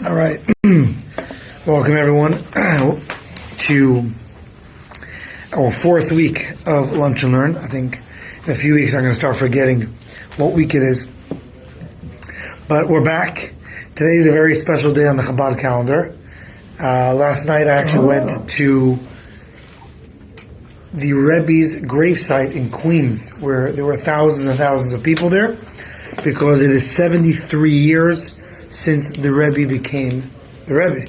All right. Welcome, everyone, to our fourth week of Lunch and Learn. I think in a few weeks I'm going to start forgetting what week it is. But we're back. Today is a very special day on the Chabad calendar. Last night I actually went to the Rebbe's gravesite in Queens, where there were thousands and thousands of people there, because it is 73 years since the Rebbe became the Rebbe.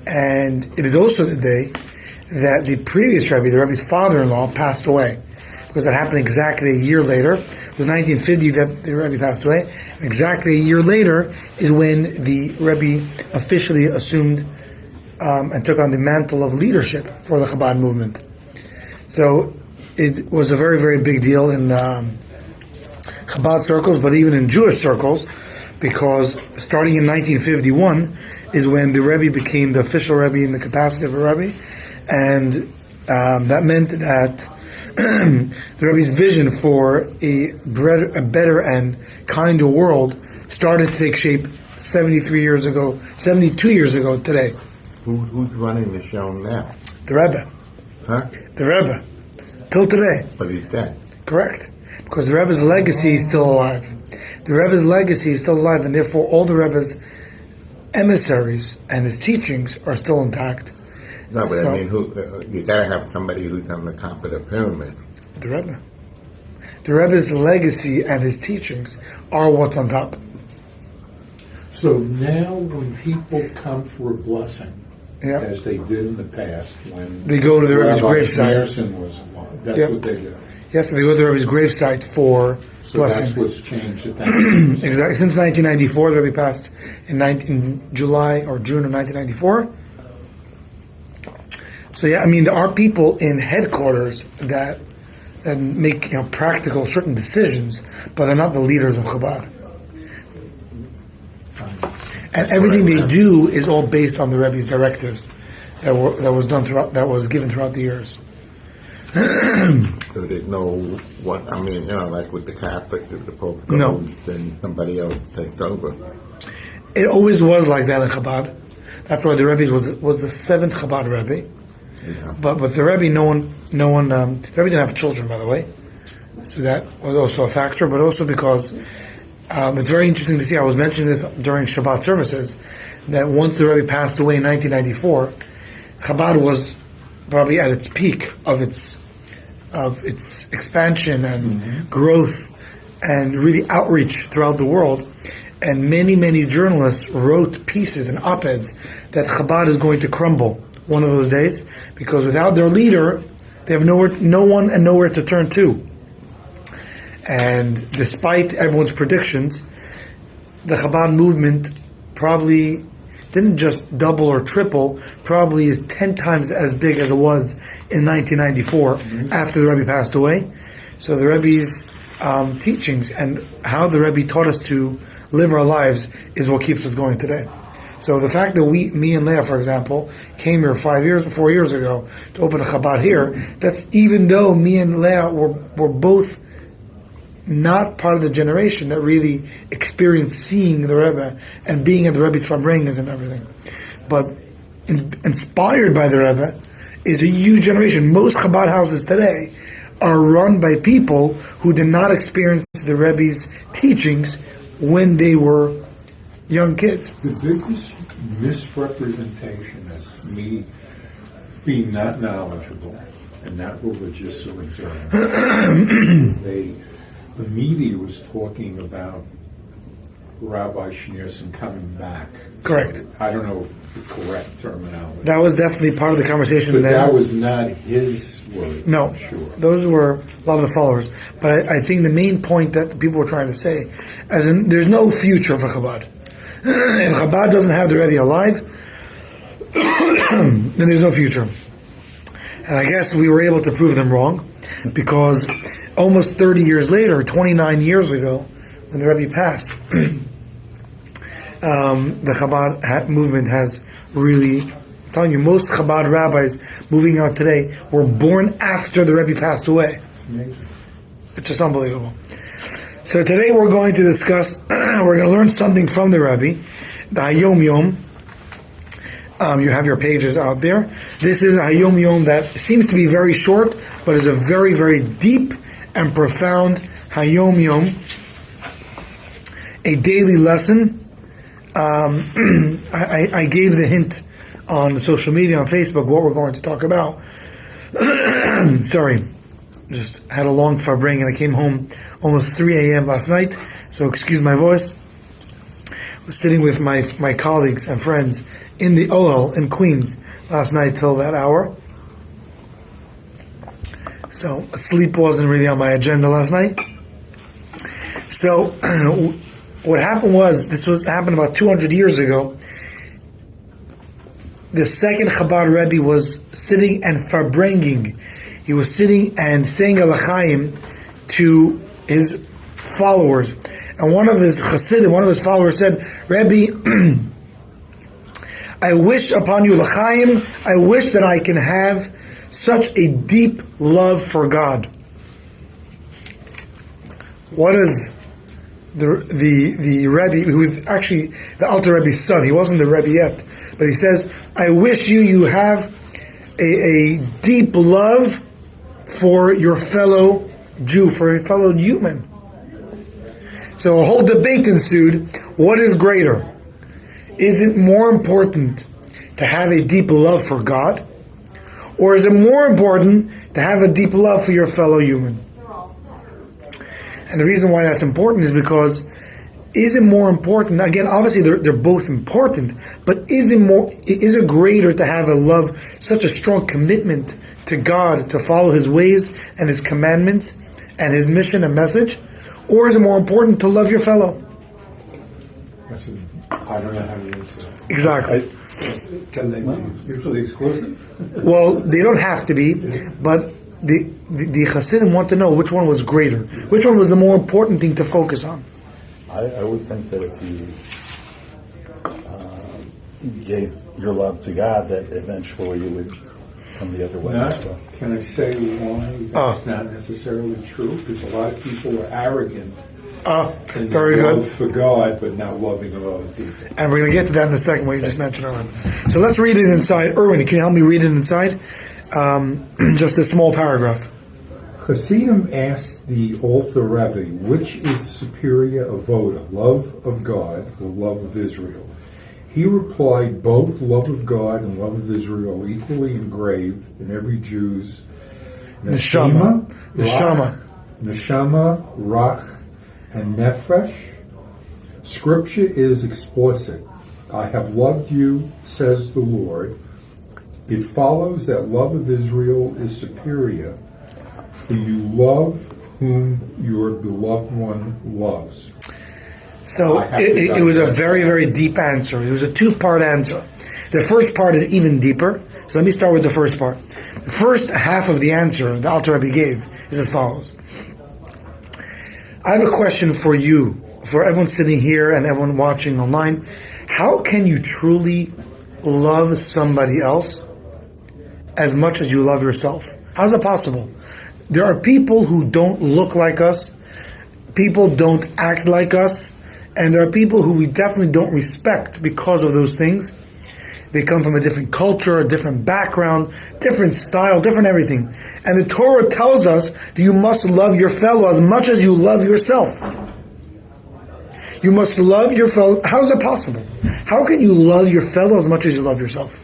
And it is also the day that the previous Rebbe, the Rebbe's father-in-law, passed away, because that happened exactly a year later. It was 1950 that the Rebbe passed away. And exactly a year later is when the Rebbe officially assumed and took on the mantle of leadership for the Chabad movement. So it was a very, very big deal in Chabad circles, but even in Jewish circles, because starting in 1951 is when the Rebbe became the official Rebbe in the capacity of a Rebbe, and that meant that the Rebbe's vision for a better and kinder world started to take shape 72 years ago today. Who's running the show now? The Rebbe. Huh? The Rebbe. Till today. But he's dead. Correct. Because the Rebbe's legacy is still alive. The Rebbe's legacy is still alive, and therefore all the Rebbe's emissaries and his teachings are still intact. No, but I mean, you got to have somebody who's on the top of the pyramid. The Rebbe. The Rebbe's legacy and his teachings are what's on top. So now when people come for a blessing, Yep. as they did in the past, when They go to the Rebbe's Rabbi gravesite. Schneerson was alive, that's Yep. what they do. Yes, they go to the Rebbe's gravesite for So blessing. that's what's changed at that point. Exactly. Since 1994, the Rebbe passed in July or June of 1994. So yeah, I mean, there are people in headquarters that make practical certain decisions, but they're not the leaders of Chabad. And everything they do is all based on the Rebbe's directives that was given throughout the years. So there's no like with the Catholic, if the Pope goes, No. then somebody else takes over. It always was like that in Chabad. That's why the Rebbe was the seventh Chabad Rebbe. Yeah. But the Rebbe, no one. The Rebbe didn't have children, by the way, so that was also a factor. But also because it's very interesting to see. I was mentioning this during Shabbat services, that once the Rebbe passed away in 1994, Chabad was probably at its peak of its expansion and growth and really outreach throughout the world. And many journalists wrote pieces and op-eds that Chabad is going to crumble one of those days, because without their leader, they have no one and nowhere to turn to. And despite everyone's predictions, the Chabad movement probably didn't just double or triple, probably is 10 times as big as it was in 1994 after the Rebbe passed away. So the Rebbe's teachings and how the Rebbe taught us to live our lives is what keeps us going today. So the fact that me and Leah, for example, came here 4 years ago to open a Chabad here, that's even though me and Leah were both not part of the generation that really experienced seeing the Rebbe and being at the Rebbe's Farbrengens and everything. But inspired by the Rebbe is a huge generation. Most Chabad houses today are run by people who did not experience the Rebbe's teachings when they were young kids. The biggest misrepresentation is me being not knowledgeable and not religious or observant. The media was talking about Rabbi Schneerson coming back. Correct. So I don't know the correct terminology. That was definitely part of the conversation. But then. that was not his words. No, I'm sure. Those were a lot of the followers. But I think the main point that the people were trying to say, as in, there's no future for Chabad. If Chabad doesn't have the Rebbe alive, then there's no future. And I guess we were able to prove them wrong, because almost 30 years later, 29 years ago, when the Rebbe passed, the Chabad movement has really, I'm telling you, most Chabad rabbis moving out today were born after the Rebbe passed away. Amazing. It's just unbelievable. So today we're going to discuss, we're going to learn something from the Rebbe, the Hayom Yom. You have your pages out there. This is a Hayom Yom that seems to be very short, but is a very, very deep and profound Hayom Yom, a daily lesson. I gave the hint on social media, on Facebook, what we're going to talk about. Sorry, just had a long farbring and I came home almost 3 a.m. last night, so excuse my voice. I was sitting with my colleagues and friends in the Ohel in Queens last night till that hour. So sleep wasn't really on my agenda last night. So what happened was, happened about 200 years ago. The second Chabad Rebbe was sitting and farbrenging. He was sitting and saying a l'chaim to his followers. And one of his chassidim, one of his followers said, Rebbe, I wish upon you l'chaim, I wish that I can have such a deep love for God. What is the Rebbe, who was actually the Alter Rebbe's son, he wasn't the Rebbe yet, but he says, I wish you have a deep love for your fellow Jew, for your fellow human. So a whole debate ensued. What is greater? Is it more important to have a deep love for God? Or is it more important to have a deep love for your fellow human? And the reason why that's important is because, is it more important? Again, obviously they're both important, but is it greater to have a love, such a strong commitment to God, to follow His ways and His commandments and His mission and message? Or is it more important to love your fellow? I don't know how to answer that. Exactly. Can they be mutually exclusive? Well, they don't have to be, but the Hasidim want to know which one was greater. Which one was the more important thing to focus on? I would think that if you gave your love to God, that eventually you would come the other way as well. Can I say why that's not necessarily true? Because a lot of people are arrogant in Very their good. love for God, but not loving of other people. And we're going to get to that in a second, what you just mentioned, Erwin. So let's read it inside. Erwin, can you help me read it inside? Just a small paragraph. Hasidim asked the Alter Rebbe, which is the superior avoda, love of God or love of Israel? He replied, both love of God and love of Israel equally engraved in every Jew's Neshama, Rach, and Nefesh. Scripture is explicit. I have loved you, says the Lord. It follows that love of Israel is superior, for you love whom your beloved one loves. So it was a very, very deep answer. It was a two-part answer. The first part is even deeper. So let me start with the first part. The first half of the answer the Alter Rebbe gave is as follows. I have a question for you, for everyone sitting here and everyone watching online. How can you truly love somebody else as much as you love yourself? How is it possible? There are people who don't look like us, people don't act like us, and there are people who we definitely don't respect because of those things. They come from a different culture, a different background, different style, different everything. And the Torah tells us that you must love your fellow as much as you love yourself. You must love your fellow. How is that possible? How can you love your fellow as much as you love yourself?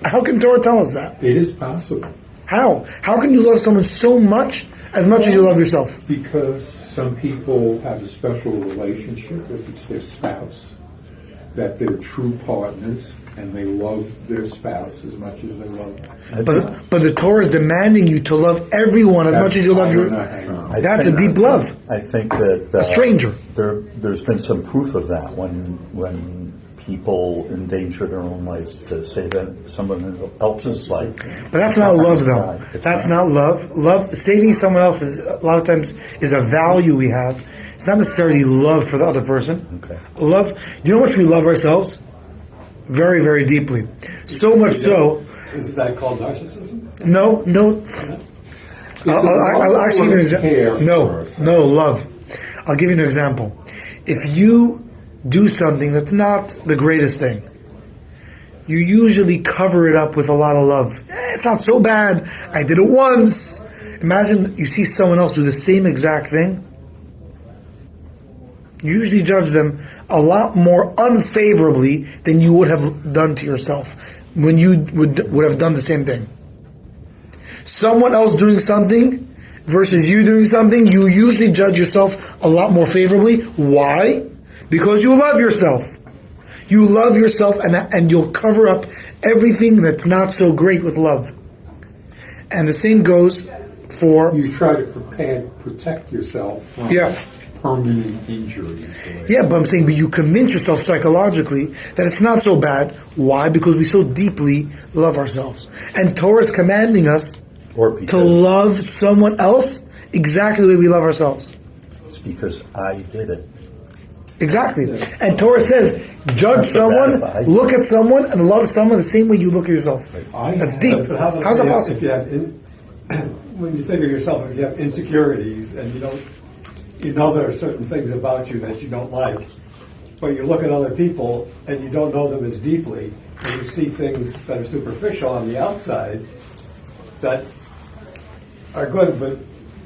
How can Torah tell us that? It is possible. How? How can you love someone so much as you love yourself? Because some people have a special relationship, if it's their spouse, that they're true partners and they love their spouse as much as they love them. But the Torah is demanding you to love everyone as much as you love your... That's a deep love. I think that A stranger. There's been some proof of that when people endanger their own lives to save someone else's life. But that's not love, though. It's That's not love. Love, saving someone else is a lot of times is a value we have. It's not necessarily love for the other person. Okay. Love. You know how much we love ourselves? Very, very deeply. So much so. Is that called narcissism? No. I'll actually give you an care example. for No, love. I'll give you an example. If you do something that's not the greatest thing, you usually cover it up with a lot of love. It's not so bad. I did it once. Imagine you see someone else do the same exact thing. You usually judge them a lot more unfavorably than you would have done to yourself when you would have done the same thing. Someone else doing something versus you doing something, you usually judge yourself a lot more favorably. Why? Because you love yourself. You love yourself, and you'll cover up everything that's not so great with love. And the same goes for... You try to protect yourself from permanent injuries. Yeah, but I'm saying, but you convince yourself psychologically that it's not so bad. Why? Because we so deeply love ourselves. And Torah is commanding us to love someone else exactly the way we love ourselves. It's because I did it. Exactly. And Torah says, judge someone, look at someone, and love someone the same way you look at yourself. That's deep. But how about How's that if possible? you have when you think of yourself, if you have insecurities and you know there are certain things about you that you don't like, but you look at other people and you don't know them as deeply, and you see things that are superficial on the outside that are good, but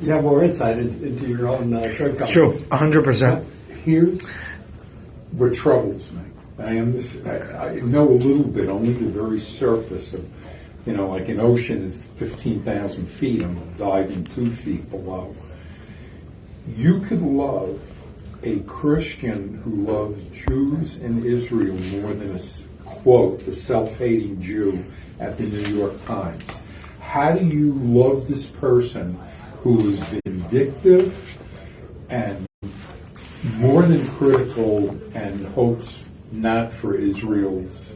you have more insight into your own shortcomings. It's true, 100%. Here's what troubles me. I know a little bit, only the very surface of, like an ocean is 15,000 feet. I'm diving 2 feet below. You could love a Christian who loves Jews and Israel more than a self-hating Jew at the New York Times. How do you love this person who is vindictive and more than critical and hopes not for Israel's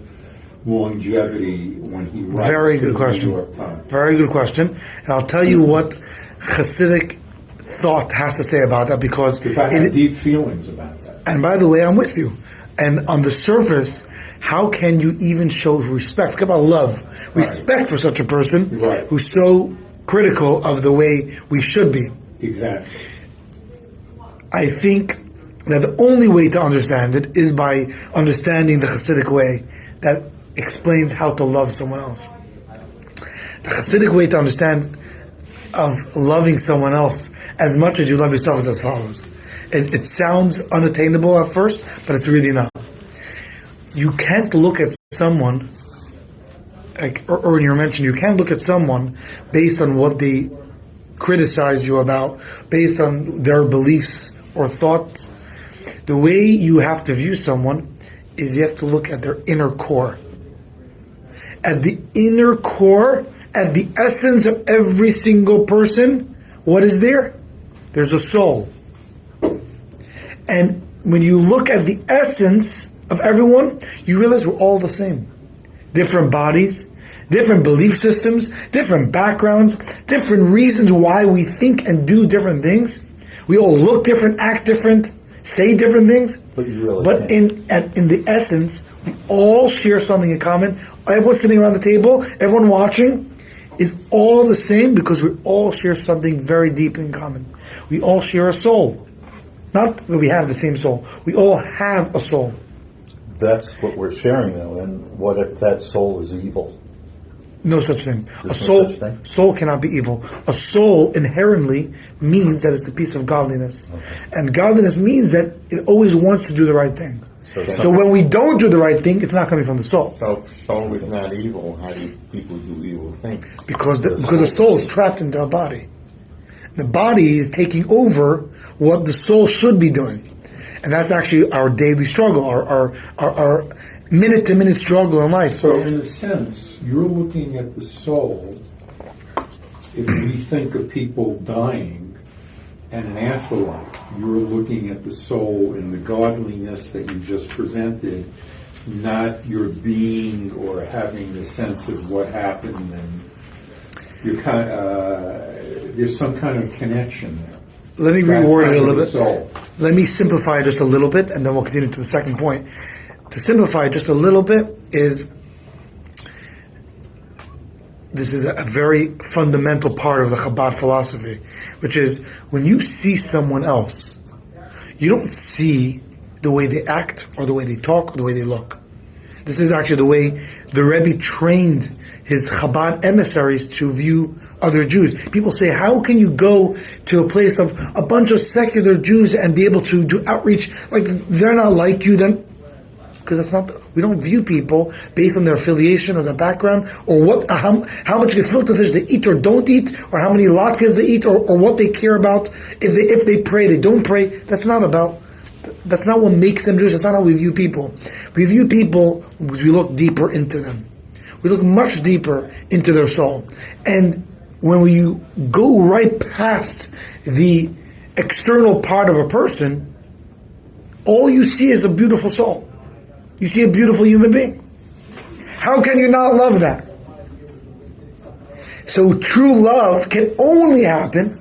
longevity when he writes Very to good the question. New York Times? Very good question. And I'll tell you what Hasidic thought has to say about that, because I have deep feelings about that. and by the way, I'm with you. And on the surface, how can you even show respect? Forget about love. Respect for such a person who's so critical of the way we should be. Exactly. I think that the only way to understand it is by understanding the Hasidic way that explains how to love someone else. The Hasidic way to understand of loving someone else as much as you love yourself is as follows. It sounds unattainable at first, but it's really not. You can't look at someone, like earlier mentioned, you can't look at someone based on what they criticize you about, based on their beliefs or thoughts. The way you have to view someone is you have to look at their inner core. At the inner core, at the essence of every single person, what is there? There's a soul. And when you look at the essence of everyone, you realize we're all the same. Different bodies, different belief systems, different backgrounds, different reasons why we think and do different things. We all look different, act different, say different things. But you really But in the essence, we all share something in common. Everyone sitting around the table, everyone watching, is all the same because we all share something very deep in common. We all share a soul. Not that we have the same soul. We all have a soul. That's what we're sharing, though. And what if that soul is evil? No such thing. There's no such thing? Soul cannot be evil. A soul inherently means that it's a piece of godliness. Okay. And godliness means that it always wants to do the right thing. So when we don't do the right thing, it's not coming from the soul. So soul is not evil. How do people do evil things? Because the soul is trapped into the body. The body is taking over what the soul should be doing. And that's actually our daily struggle, our minute-to-minute struggle in life. So in a sense, you're looking at the soul, if we think of people dying and an afterlife, you're looking at the soul in the godliness that you just presented, not your being or having the sense of what happened, and you're there's some kind of connection there. Let me reword it a little bit. Soul. Let me simplify just a little bit, and then we'll continue to the second point. To simplify just a little bit is this is a very fundamental part of the Chabad philosophy, which is when you see someone else, you don't see the way they act or the way they talk or the way they look. This is actually the way the Rebbe trained his Chabad emissaries to view other Jews. People say, how can you go to a place of a bunch of secular Jews and be able to do outreach? Like, they're not like you then? Because that's not, we don't view people based on their affiliation or their background or how much gefilte fish they eat or don't eat, or how many latkes they eat, or what they care about. If they pray, they don't pray. That's not what makes them Jewish. That's not how we view people. We view people because we look deeper into them. We look much deeper into their soul. And when you go right past the external part of a person, all you see is a beautiful soul. You see a beautiful human being. How can you not love that? So true love can only happen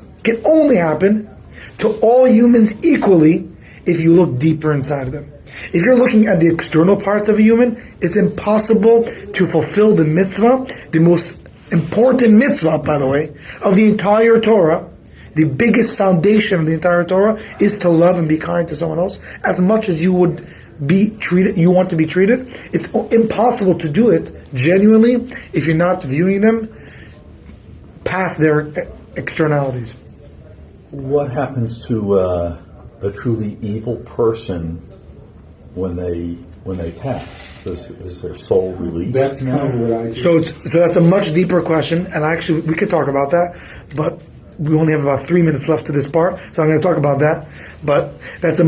to all humans equally if you look deeper inside of them. If you're looking at the external parts of a human, it's impossible to fulfill the mitzvah, the most important mitzvah, by the way, of the entire Torah. The biggest foundation of the entire Torah is to love and be kind to someone else as much as you would be treated. You want to be treated. It's impossible to do it genuinely if you're not viewing them past their externalities. What happens to a truly evil person when they pass? Is their soul released? That's kind of what I. So that's a much deeper question, and actually we could talk about that, but we only have about 3 minutes left to this part, so I'm going to talk about that. But it's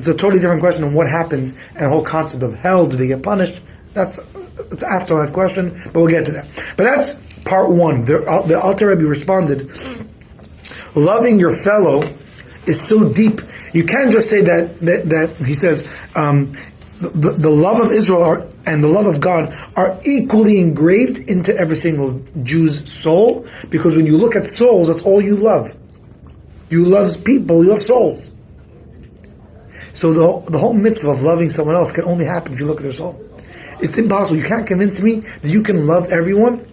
a totally different question on what happens and the whole concept of hell. Do they get punished? It's an afterlife question, but we'll get to that. But that's part one. The Alter Rebbe responded, loving your fellow is so deep. You can't just say that he says the love of Israel and the love of God are equally engraved into every single Jew's soul, because when you look at souls, that's all you love. You love people, you love souls. So the whole mitzvah of loving someone else can only happen if you look at their soul. It's impossible. You can't convince me that you can love everyone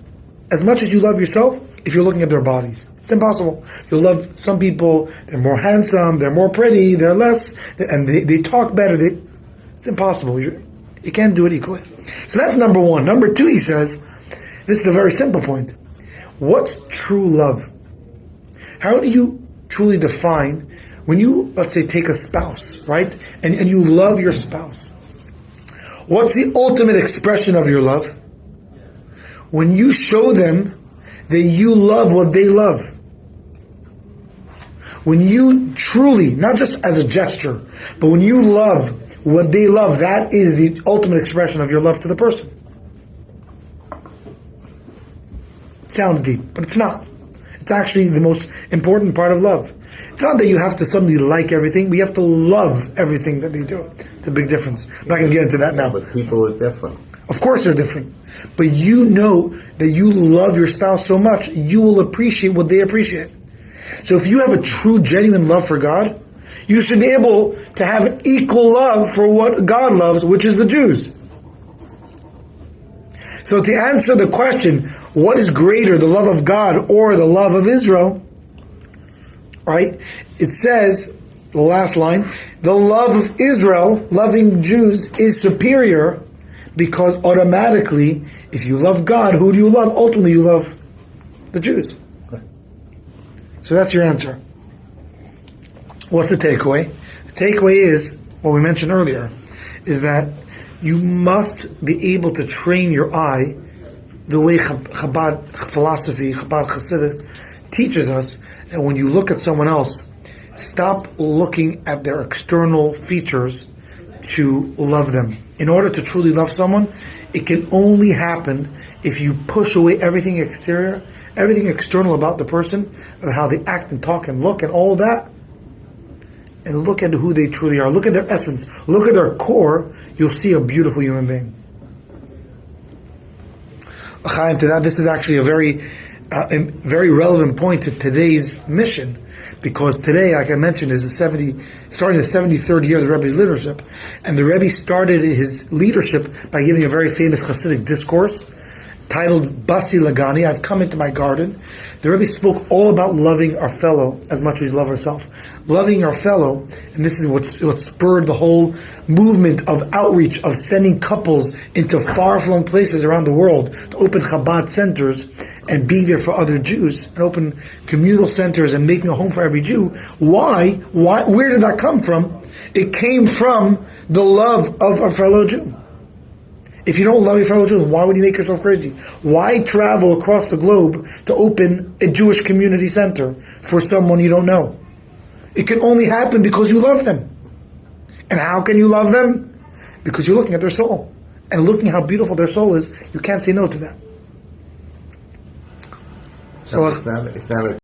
as much as you love yourself if you're looking at their bodies. It's impossible. You'll love some people, they're more handsome, they're more pretty, they're less, and they talk better. It's impossible. You can't do it equally. So that's number one. Number two, he says, this is a very simple point. What's true love? How do you truly define when you, let's say, take a spouse, right? And you love your spouse. What's the ultimate expression of your love? When you show them that you love what they love. When you truly, not just as a gesture, but when you love what they love, that is the ultimate expression of your love to the person. It sounds deep, but it's not. It's actually the most important part of love. It's not that you have to suddenly like everything, but you have to love everything that they do. It's a big difference. I'm not going to get into that now. But people are different. Of course they're different. But you know that you love your spouse so much, you will appreciate what they appreciate. So if you have a true, genuine love for God, you should be able to have an equal love for what God loves, which is the Jews. So to answer the question, what is greater, the love of God or the love of Israel? Right? It says, the last line, the love of Israel, loving Jews, is superior because automatically, if you love God, who do you love? Ultimately, you love the Jews. So that's your answer. What's the takeaway? The takeaway is, what we mentioned earlier, is that you must be able to train your eye the way Chabad philosophy, Chabad Chassidus teaches us, that when you look at someone else, stop looking at their external features to love them. In order to truly love someone, it can only happen if you push away everything exterior, everything external about the person, and how they act and talk and look and all that, and look at who they truly are. Look at their essence. Look at their core. You'll see a beautiful human being. L'chaim to that, this is actually a very relevant point to today's mission, because today, like I mentioned, is starting the 73rd year of the Rebbe's leadership, and the Rebbe started his leadership by giving a very famous Hasidic discourse titled Basi Lagani, I've come into my garden. The Rebbe spoke all about loving our fellow as much as we love ourselves. Loving our fellow, and this is what spurred the whole movement of outreach, of sending couples into far-flung places around the world to open Chabad centers and be there for other Jews, and open communal centers and making a home for every Jew. Why? Where did that come from? It came from the love of a fellow Jew. If you don't love your fellow Jews, why would you make yourself crazy? Why travel across the globe to open a Jewish community center for someone you don't know? It can only happen because you love them. And how can you love them? Because you're looking at their soul. And looking how beautiful their soul is, you can't say no to that. So it's not a